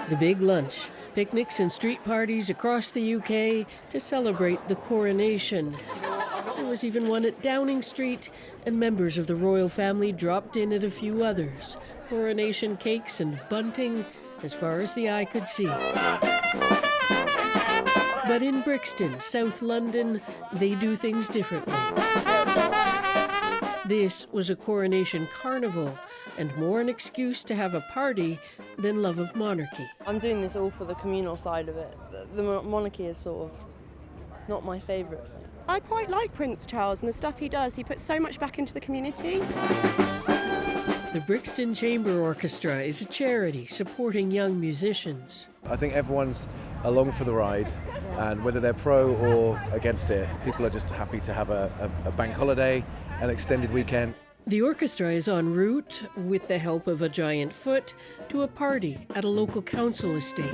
The big lunch, picnics and street parties across the UK to celebrate the coronation. There was even one at Downing Street, and members of the royal family dropped in at a few others. Coronation cakes and bunting as far as the eye could see. But in Brixton, South London, they do things differently. This was a coronation carnival, and more an excuse to have a party than love of monarchy. I'm doing this all for the communal side of it. The monarchy is sort of not my favourite thing. I quite like Prince Charles and the stuff he does. He puts so much back into the community. The Brixton Chamber Orchestra is a charity supporting young musicians. I think everyone's along for the ride, and whether they're pro or against it, people are just happy to have a bank holiday, an extended weekend. The orchestra is en route, with the help of a giant foot, to a party at a local council estate.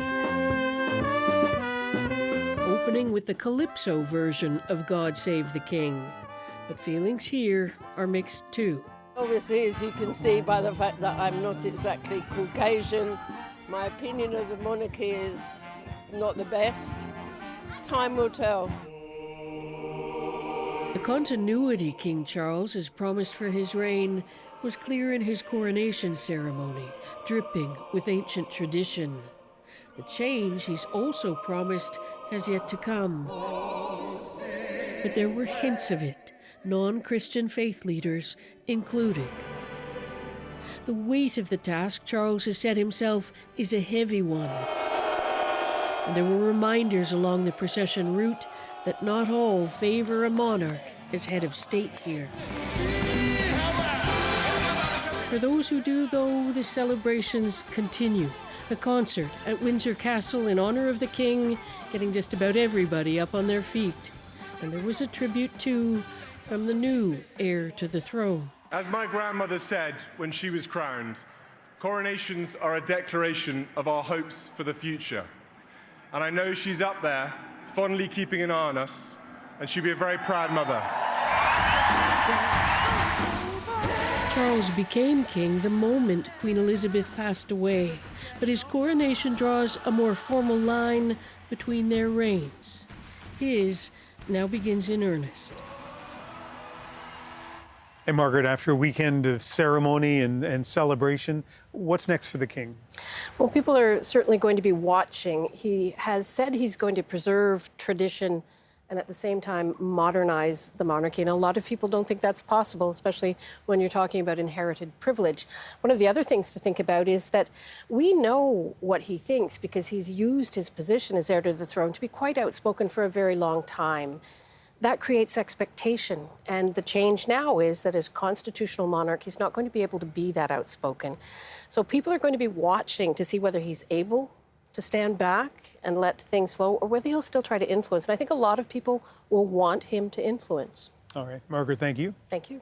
Opening with the Calypso version of God Save the King. But feelings here are mixed too. Obviously, as you can see by the fact that I'm not exactly Caucasian, my opinion of the monarchy is not the best. Time will tell. The continuity King Charles has promised for his reign was clear in his coronation ceremony, dripping with ancient tradition. The change he's also promised has yet to come. But there were hints of it, non-Christian faith leaders included. The weight of the task Charles has set himself is a heavy one. And there were reminders along the procession route that not all favor a monarch as head of state here. For those who do, though, the celebrations continue. A concert at Windsor Castle in honor of the king, getting just about everybody up on their feet. And there was a tribute, too, from the new heir to the throne. As my grandmother said when she was crowned, coronations are a declaration of our hopes for the future. And I know she's up there, fondly keeping an eye on us, and she'll be a very proud mother. Charles became king the moment Queen Elizabeth passed away, but his coronation draws a more formal line between their reigns. His now begins in earnest. Hey, Margaret, after a weekend of ceremony and celebration, what's next for the king? Well, people are certainly going to be watching. He has said he's going to preserve tradition and at the same time modernize the monarchy. And a lot of people don't think that's possible, especially when you're talking about inherited privilege. One of the other things to think about is that we know what he thinks because he's used his position as heir to the throne to be quite outspoken for a very long time. That creates expectation, and the change now is that as constitutional monarch, he's not going to be able to be that outspoken. So people are going to be watching to see whether he's able to stand back and let things flow, or whether he'll still try to influence. And I think a lot of people will want him to influence. All right, Margaret, thank you. Thank you.